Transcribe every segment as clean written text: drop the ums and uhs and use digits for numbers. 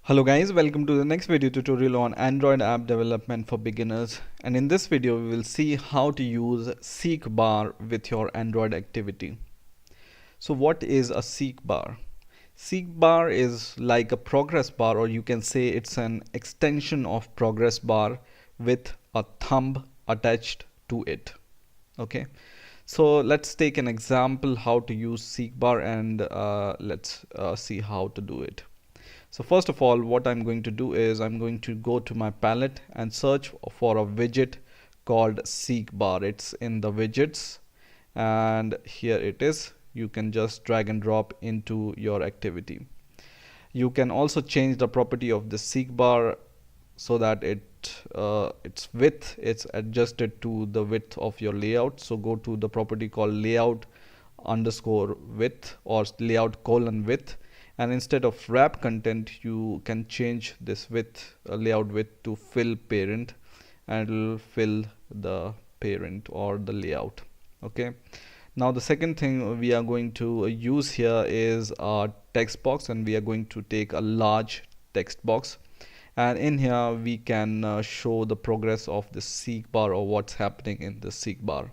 Hello guys, welcome to the next video tutorial on Android app development for beginners. And in this video we will see how to use SeekBar with your Android activity. So what is a SeekBar? SeekBar is like a progress bar, or you can say it's an extension of progress bar with a thumb attached to it. Okay, so let's take an example how to use SeekBar, and let's see how to do it. So first of all, what I'm going to do is I'm going to go to my palette and search for a widget called SeekBar. It's in the widgets, and here it is. You can just drag and drop into your activity. You can also change the property of the SeekBar so that its width it's adjusted to the width of your layout. So go to the property called layout underscore width or layout colon width, and instead of wrap content you can change this width layout width to fill parent, and it will fill the parent or the layout. Okay, now the second thing we are going to use here is a text box, and we are going to take a large text box, and in here we can show the progress of the SeekBar or what's happening in the SeekBar.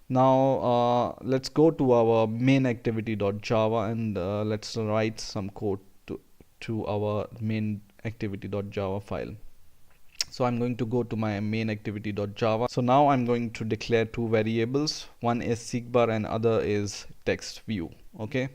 Now let's go to our main activity.java, and let's write some code to our main activity.java file. So I'm going to go to my main activity.java. So now I'm going to declare two variables. One is SeekBar and other is text view. Okay.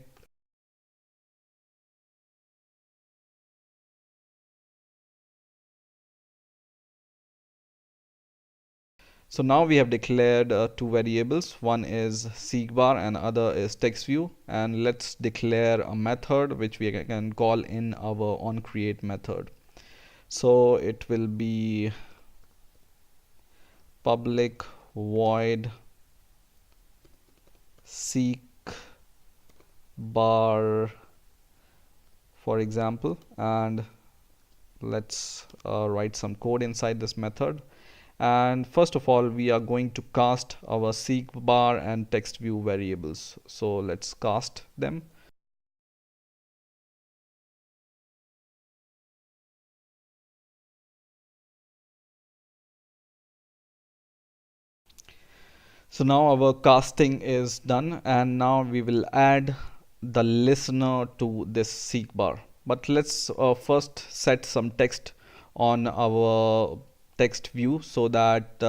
So now we have declared two variables. One is SeekBar and other is TextView. And let's declare a method which we can call in our onCreate method. So it will be public void SeekBar, for example, and let's write some code inside this method. And first of all, we are going to cast our SeekBar and TextView variables. So let's cast them. So now our casting is done, and now we will add the listener to this SeekBar. But let's first set some text on our text view so that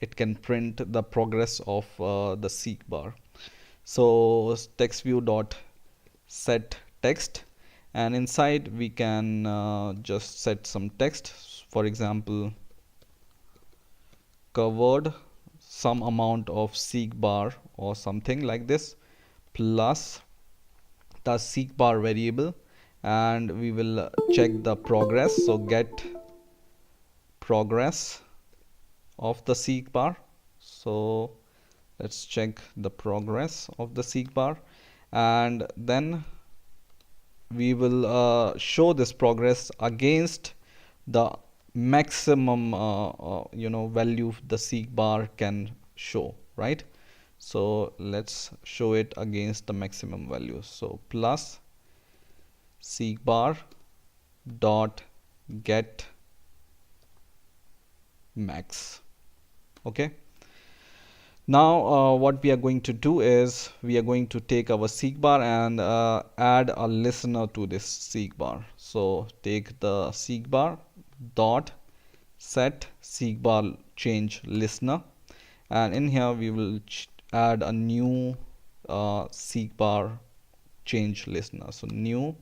it can print the progress of the SeekBar. So text view dot set text, and inside we can just set some text. For example, covered some amount of SeekBar or something like this, plus the SeekBar variable, and we will check the progress. So get progress of the SeekBar. So let's check the progress of the SeekBar, and then we will show this progress against the maximum value the SeekBar can show, right? So let's show it against the maximum value. So plus SeekBar dot get max. Okay, now what we are going to do is we are going to take our SeekBar and add a listener to this SeekBar. So take the SeekBar dot set SeekBar change listener, and in here we will add a new SeekBar change listener. So new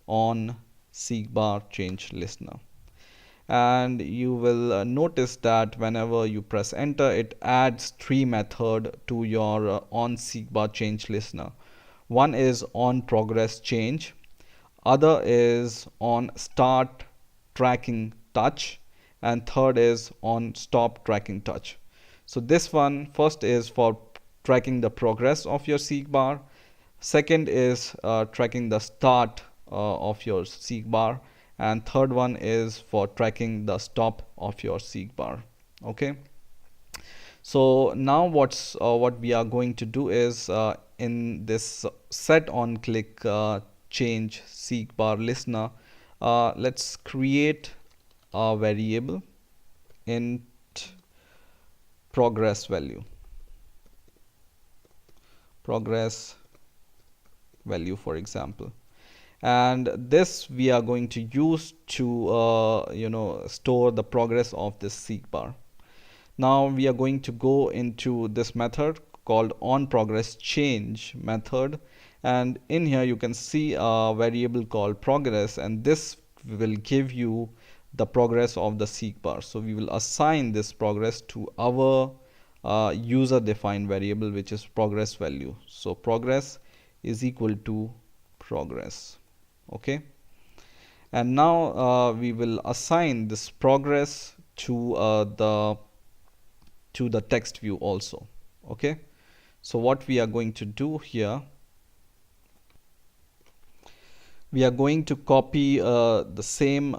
on SeekBar change listener, and you will notice that whenever you press enter, it adds three methods to your on SeekBar change listener. One is on progress change, other is on start tracking touch, and third is on stop tracking touch. So this one first is for tracking the progress of your SeekBar, second is tracking the start of your SeekBar, and third one is for tracking the stop of your SeekBar. Okay, so now what we are going to do is in this set on click change SeekBar listener, let's create a variable int progress value, for example, and this we are going to use to store the progress of this SeekBar. Now we are going to go into this method called onProgressChange method, and in here you can see a variable called progress, and this will give you the progress of the SeekBar. So we will assign this progress to our user defined variable, which is progress value. So progress is equal to progress. Okay, and now we will assign this progress to the text view also. Okay, so what we are going to do here, we are going to copy the same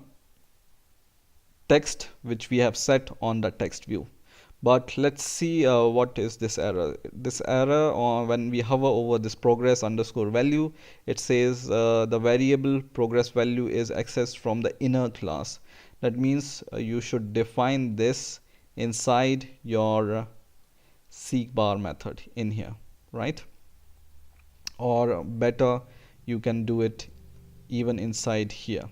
text which we have set on the text view. But let's see what is this error. This error, when we hover over this progress underscore value, it says the variable progress value is accessed from the inner class. That means you should define this inside your SeekBar method in here, right? Or better, you can do it even inside here.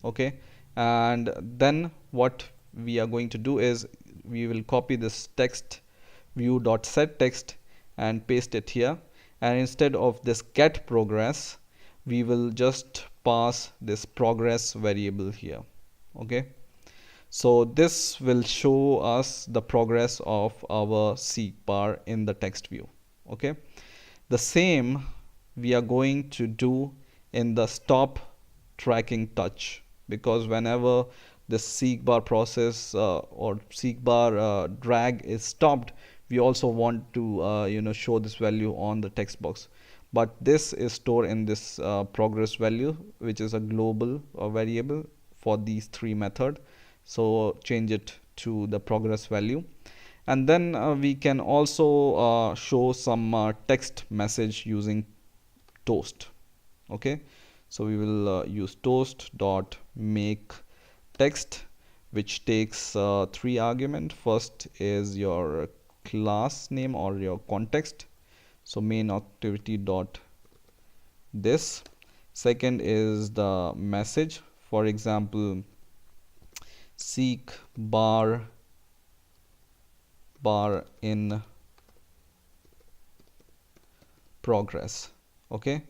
Okay, and then what we are going to do is we will copy this text view.setText and paste it here, and instead of this get progress, we will just pass this progress variable here. Okay, so this will show us the progress of our SeekBar in the text view. Okay, the same we are going to do in the stop tracking touch, because whenever the SeekBar process or SeekBar drag is stopped, we also want to show this value on the text box. But this is stored in this progress value, which is a global variable for these three methods. So change it to the progress value, and then we can also show some text message using toast. Okay, so we will use toast dot make text, which takes three arguments. First is your class name or your context, so main activity dot this. Second is the message, for example SeekBar in progress. Okay,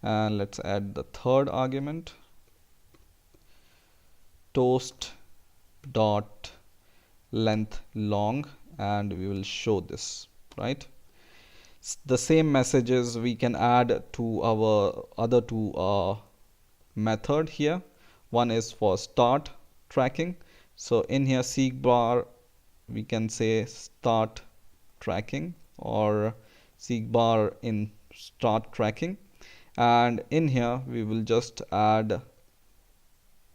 and let's add the third argument, toast dot length long, and we will show this, right? The same messages we can add to our other two method here. One is for start tracking, so in here SeekBar we can say start tracking or SeekBar in start tracking, and in here we will just add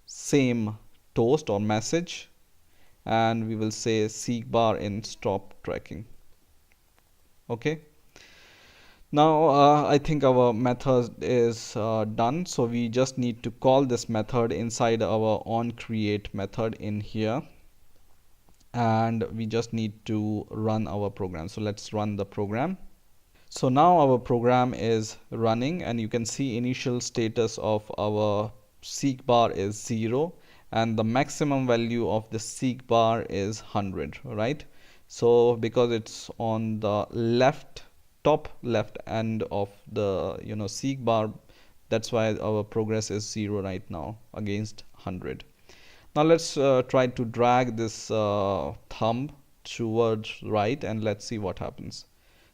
same toast or message, and we will say SeekBar in stop tracking. Okay, now I think our method is done, so we just need to call this method inside our onCreate method in here, and we just need to run our program. So let's run the program. So now our program is running, and you can see initial status of our SeekBar is 0, and the maximum value of the SeekBar is 100, right? So because it's on the top left end of the SeekBar, that's why our progress is 0 right now against 100. Now let's try to drag this thumb towards right, and let's see what happens.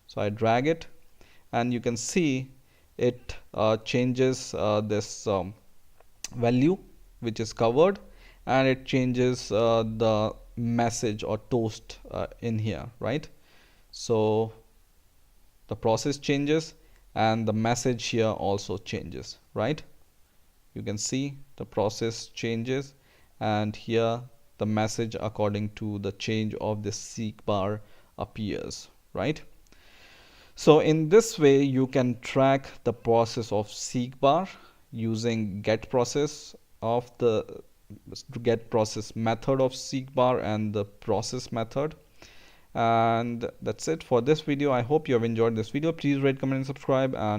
So I drag it, and you can see it changes this value which is covered, and it changes the message or toast in here, right? So the process changes and the message here also changes, right? You can see the process changes, and here the message according to the change of the SeekBar appears, right? So in this way you can track the process of SeekBar using get process of the get process method of SeekBar and the process method. And that's it for this video. I hope you have enjoyed this video. Please rate, comment and subscribe, and